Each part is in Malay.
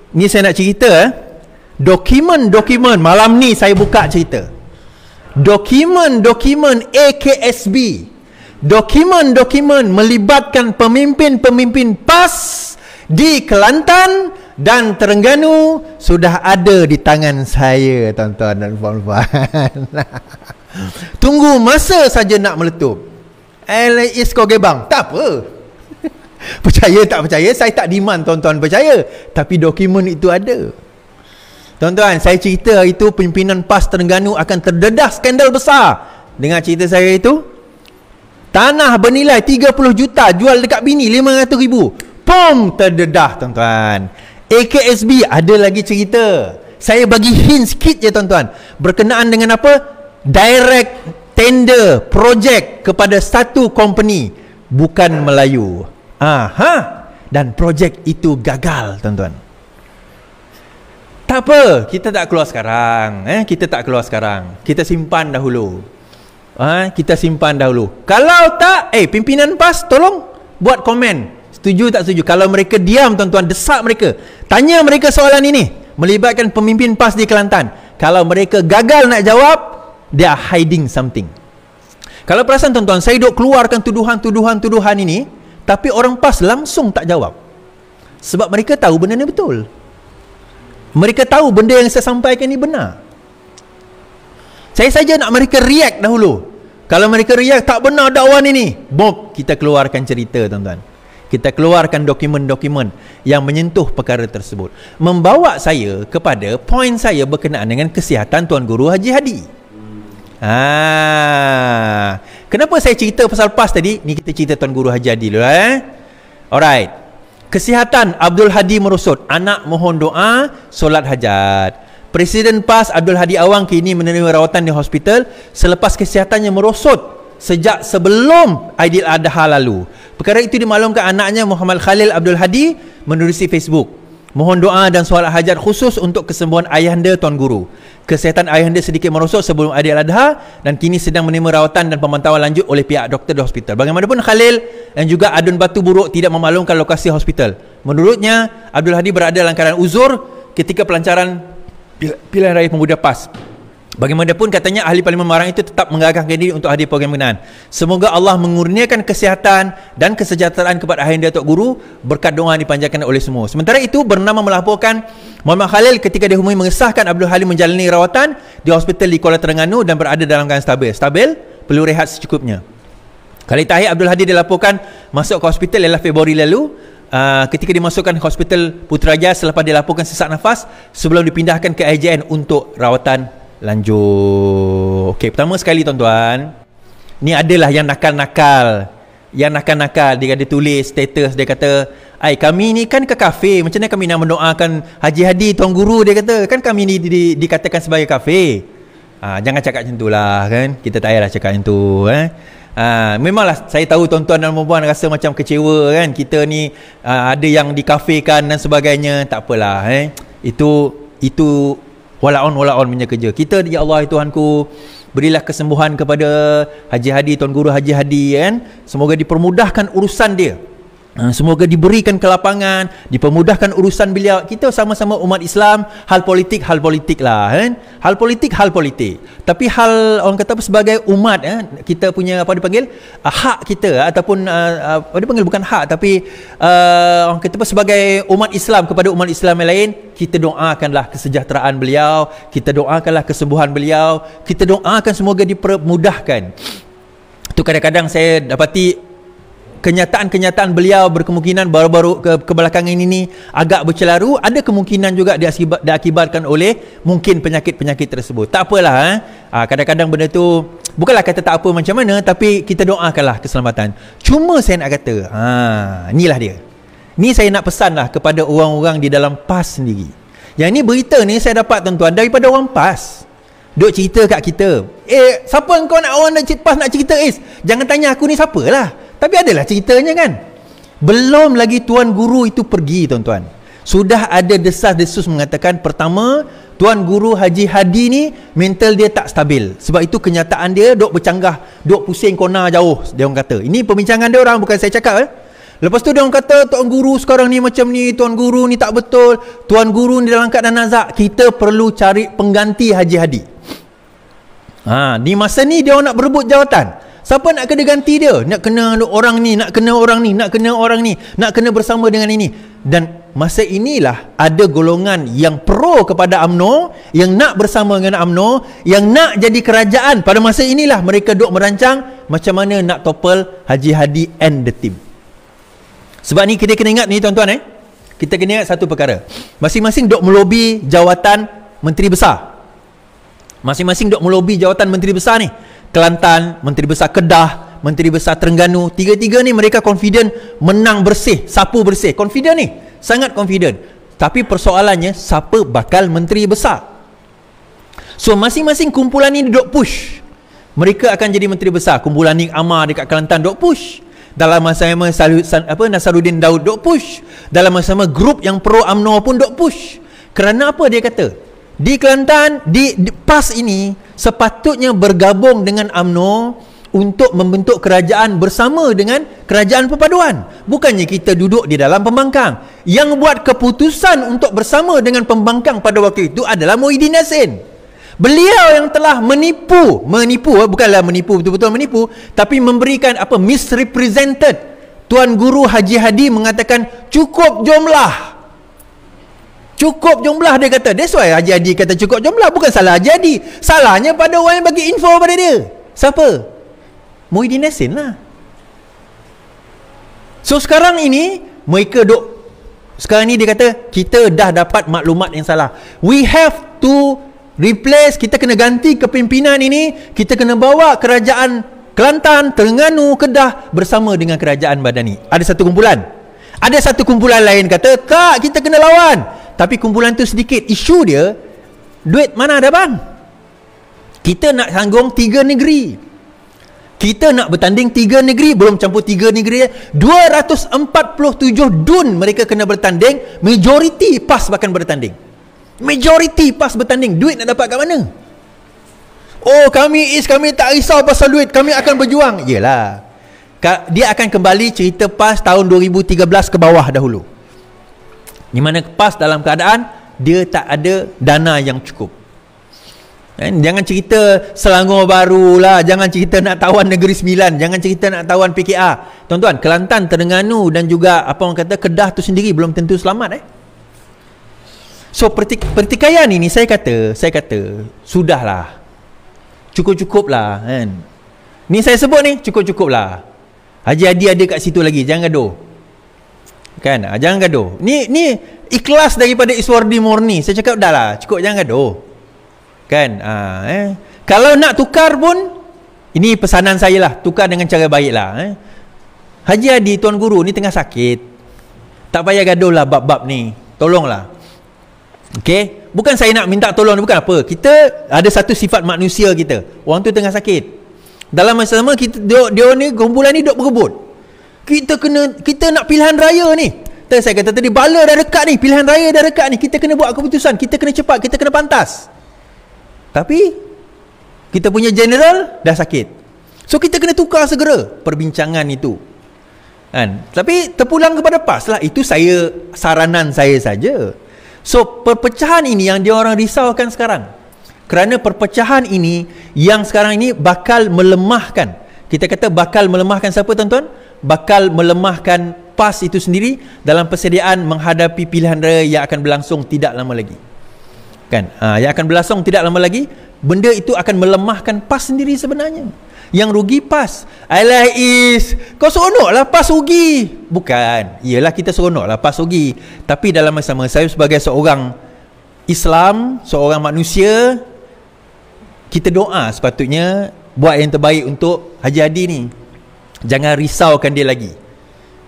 Ni saya nak cerita dokumen malam ni saya buka cerita. Dokumen AKSB, dokumen melibatkan pemimpin-pemimpin PAS di Kelantan dan Terengganu sudah ada di tangan saya, tuan-tuan dan puan-puan. Tunggu masa saja nak meletup. LIS kau gebang, tak apa. Percaya tak percaya, saya tak demand tuan-tuan percaya, tapi dokumen itu ada. Tuan-tuan, saya cerita hari itu pimpinan PAS Terengganu akan terdedah skandal besar. Dengar cerita saya itu, tanah bernilai 30 juta jual dekat bini 500,000. Pom, terdedah tuan-tuan. AKSB ada lagi cerita. Saya bagi hint sikit je tuan-tuan. Berkenaan dengan apa? Direct tender projek kepada satu company bukan Melayu. Dan projek itu gagal tuan-tuan. Tak apa, kita tak keluar sekarang. Kita tak keluar sekarang. Kita simpan dahulu. Kita simpan dahulu. Kalau tak, pimpinan PAS tolong buat komen. Setuju tak setuju? Kalau mereka diam tuan-tuan, desak mereka. Tanya mereka soalan ini. Melibatkan pemimpin PAS di Kelantan. Kalau mereka gagal nak jawab, they are hiding something. Kalau perasan tuan-tuan, saya duk keluarkan tuduhan ini, tapi orang PAS langsung tak jawab. Sebab mereka tahu benda ni betul. Mereka tahu benda yang saya sampaikan ni benar. Saya saja nak mereka react dahulu. Kalau mereka react tak benar dakwaan ini, bob, kita keluarkan cerita tuan-tuan. Kita keluarkan dokumen-dokumen yang menyentuh perkara tersebut. Membawa saya kepada poin saya berkenaan dengan kesihatan Tuan Guru Haji Hadi. Kenapa saya cerita pasal PAS tadi? Ni kita cerita Tuan Guru Haji Hadi dulu. Alright. Kesihatan Abdul Hadi merosot. Anak mohon doa, solat hajat. Presiden PAS Abdul Hadi Awang kini menerima rawatan di hospital selepas kesihatannya merosot sejak sebelum Aidiladha lalu. Perkara itu dimaklumkan anaknya Muhammad Khalil Abdul Hadi menerusi Facebook. Mohon doa dan solat hajat khusus untuk kesembuhan ayahanda Tuan Guru. Kesihatan ayahanda sedikit merosot sebelum Aidiladha dan kini sedang menerima rawatan dan pemantauan lanjut oleh pihak doktor di hospital. Bagaimanapun Khalil dan juga Adun Batu Buruk tidak memaklumkan lokasi hospital. Menurutnya, Abdul Hadi berada dalam keadaan uzur ketika pelancaran pilihan raya pemuda PAS. Bagaimanapun katanya ahli Parlimen Marang itu tetap mengagahkan diri untuk hadir program berkenaan. Semoga Allah mengurniakan kesihatan dan kesejahteraan kepada ayahanda Tok Guru, berkat doa dipanjatkan oleh semua. Sementara itu, bernama melaporkan Muhammad Khalil ketika dihubungi mengesahkan Abdul Halim menjalani rawatan di hospital di Kuala Terengganu dan berada dalam keadaan stabil, perlu rehat secukupnya. Kali terakhir Abdul Hadi dilaporkan masuk ke hospital ialah Februari lalu. Ketika dimasukkan ke hospital Putrajaya selepas dilaporkan sesak nafas sebelum dipindahkan ke IJN untuk rawatan lanjut. Okey, pertama sekali tuan-tuan, ni adalah yang nakal-nakal. Yang nakal-nakal, dia ada tulis status, dia kata, kami ni kan ke kafe, macam mana kami nak mendoakan Haji Hadi Tuan Guru, dia kata, kan kami ni dikatakan sebagai kafe. Jangan cakap macam itulah kan. Kita tak payahlah cakap macam tu memanglah saya tahu tuan-tuan dan puan-puan rasa macam kecewa kan. Kita ni ada yang dikafekan dan sebagainya. Tak apalah Itu walaun punya kerja. Kita, ya Allah Tuhanku, berilah kesembuhan kepada Haji Hadi, Tuan Guru Haji Hadi kan. Semoga dipermudahkan urusan dia. Semoga diberikan kelapangan, dipermudahkan urusan beliau. Kita sama-sama umat Islam, hal politik lah kan. Hal politik. Tapi hal orang kata apa, sebagai umat kita punya apa dipanggil hak kita ataupun apa dipanggil, bukan hak tapi orang kata apa, sebagai umat Islam kepada umat Islam yang lain, kita doakanlah kesejahteraan beliau, kita doakanlah kesembuhan beliau, kita doakan semoga dipermudahkan. Itu kadang-kadang saya dapati kenyataan-kenyataan beliau berkemungkinan baru-baru kebelakangan ini agak bercelaru. Ada kemungkinan juga diakibatkan oleh mungkin penyakit-penyakit tersebut. Tak apalah kadang-kadang benda tu bukanlah kata tak apa macam mana, tapi kita doakanlah keselamatan. Cuma saya nak kata inilah dia. Ni saya nak pesanlah kepada orang-orang di dalam PAS sendiri. Yang ni berita ni saya dapat tuan-tuan daripada orang PAS. Duk cerita kat kita. Siapa kau nak orang PAS nak cerita jangan tanya aku ni siapalah. Tapi adalah ceritanya kan. Belum lagi Tuan Guru itu pergi tuan-tuan, sudah ada desas-desus mengatakan, pertama, Tuan Guru Haji Hadi ni mental dia tak stabil. Sebab itu kenyataan dia duk bercanggah, duk pusing kona jauh, dia orang kata. Ini perbincangan dia orang, bukan saya cakap Lepas tu dia orang kata tuan guru sekarang ni macam ni, tuan guru ni tak betul, tuan guru ni dalam keadaan nazak. Kita perlu cari pengganti Haji Hadi. Di masa ni dia orang nak berebut jawatan. Siapa nak kena ganti dia? Nak kena orang ni, nak kena orang ni, nak kena orang ni, nak kena bersama dengan ini. Dan masa inilah ada golongan yang pro kepada UMNO, yang nak bersama dengan UMNO, yang nak jadi kerajaan. Pada masa inilah mereka duk merancang macam mana nak topple Haji Hadi and the team. Sebab ni kita kena ingat ni tuan-tuan, kita kena ingat satu perkara. Masing-masing duk melobi jawatan menteri besar. Masing-masing duk melobi jawatan menteri besar ni. Kelantan, menteri besar Kedah, menteri besar Terengganu. Tiga-tiga ni mereka confident menang bersih, sapu bersih. Confident ni, sangat confident. Tapi persoalannya, siapa bakal menteri besar? So masing-masing kumpulan ni duk push. Mereka akan jadi menteri besar. Kumpulan Nik Amar dekat Kelantan duk push. Dalam masa yang sama Nasaruddin Daud duk push. Dalam masa sama grup yang pro UMNO pun duk push. Kerana apa dia kata? Di Kelantan, di PAS ini sepatutnya bergabung dengan UMNO untuk membentuk kerajaan bersama dengan kerajaan perpaduan. Bukannya kita duduk di dalam pembangkang. Yang buat keputusan untuk bersama dengan pembangkang pada waktu itu adalah Muhyiddin Yassin. Beliau yang telah menipu, bukanlah menipu, betul-betul menipu, tapi memberikan misrepresented. Tuan Guru Haji Hadi mengatakan cukup jumlah dia kata. That's why Haji Hadi kata cukup jumlah. Bukan salah Haji Hadi, salahnya pada orang yang bagi info pada dia. Siapa? Muhyiddin Yassin lah. So sekarang ini mereka sekarang ni dia kata kita dah dapat maklumat yang salah. We have to replace, kita kena ganti kepimpinan ini. Kita kena bawa kerajaan Kelantan, Terengganu, Kedah bersama dengan kerajaan Madani. Ada satu kumpulan. Ada satu kumpulan lain kata tak, kita kena lawan. Tapi kumpulan tu sedikit. Isu dia, duit mana ada bang? Kita nak tanggung 3 negeri. Kita nak bertanding 3 negeri, belum campur 3 negeri. 247 dun mereka kena bertanding. Majoriti PAS bahkan bertanding. Majoriti PAS bertanding. Duit nak dapat kat mana? Oh, kami tak risau pasal duit, kami akan berjuang. Yelah, dia akan kembali cerita PAS tahun 2013 ke bawah dahulu, di mana PAS dalam keadaan dia tak ada dana yang cukup. Jangan cerita Selangor baru lah, jangan cerita nak tawan Negeri Sembilan, jangan cerita nak tawan PKR. Tuan-tuan, Kelantan, Terengganu dan juga apa orang kata Kedah tu sendiri belum tentu selamat. So pertikaian ini saya kata sudahlah, cukup-cukuplah kan. Ni saya sebut ni cukup-cukuplah. Haji Hadi ada kat situ lagi, jangan gaduh. Kan? Jangan gaduh. Ni ikhlas daripada Iswardi Murni. Saya cakap dah lah, cukup, jangan gaduh. Kan? Kalau nak tukar pun, ini pesanan saya lah, tukar dengan cara baik lah. Haji Hadi, Tuan Guru ni tengah sakit. Tak payah gaduh lah bab-bab ni. Tolonglah. Okey, bukan saya nak minta tolong, bukan apa. Kita ada satu sifat manusia kita. Orang tu tengah sakit. Dalam masa sama kita dia ni kumpulan ni duk berebut. Kita nak pilihan raya ni. Saya kata tadi bala dah dekat ni, pilihan raya dah dekat ni. Kita kena buat keputusan, kita kena cepat, kita kena pantas. Tapi kita punya general dah sakit. So kita kena tukar segera perbincangan itu. Kan? Tapi terpulang kepada PAS lah. Itu saranan saya saja. So perpecahan ini yang dia orang risaukan sekarang. Kerana perpecahan ini yang sekarang ini bakal melemahkan. Kita kata bakal melemahkan siapa tuan-tuan? Bakal melemahkan PAS itu sendiri dalam persediaan menghadapi pilihan raya yang akan berlangsung tidak lama lagi. Kan? Yang akan berlangsung tidak lama lagi. Benda itu akan melemahkan PAS sendiri sebenarnya. Yang rugi PAS. Alah Is, kau seronok lah PAS rugi. Bukan. Iyalah kita seronok lah PAS rugi. Tapi dalam masa sama, saya sebagai seorang Islam, seorang manusia, kita doa sepatutnya buat yang terbaik untuk Haji Hadi ni. Jangan risaukan dia lagi.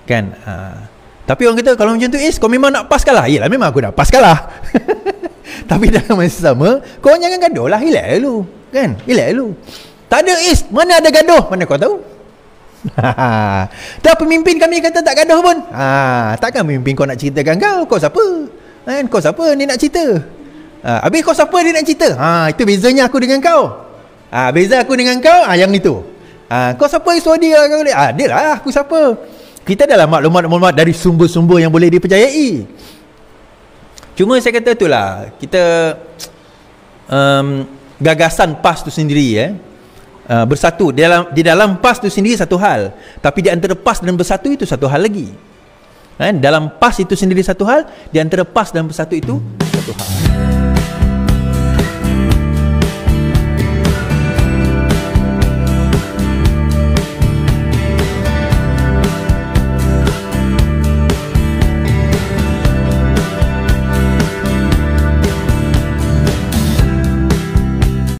Kan? Tapi orang kata kalau macam tu Is, kau memang nak PAS kalah. Iyalah memang aku nak PAS kalah. Tapi dalam masa sama, kau jangan gaduh lah. Relax dulu. Kan? Relax dulu. Tak ada Is, mana ada gaduh? Mana kau tahu? Dah pemimpin kami kata tak gaduh pun. Takkan pemimpin kau nak ceritakan kau siapa? Kau siapa ni nak cerita? Habis kau siapa dia nak cerita? Itu bezanya aku dengan kau. Beza aku dengan kau yang itu. Kau siapa Iswadi? Dia lah aku siapa? Kita adalah maklumat-maklumat dari sumber-sumber yang boleh dipercayai. Cuma saya kata itulah, kita gagasan PAS tu sendiri bersatu di dalam PAS tu sendiri satu hal, tapi di antara PAS dan bersatu itu satu hal lagi. Dalam PAS itu sendiri satu hal, di antara PAS dan bersatu itu satu hal.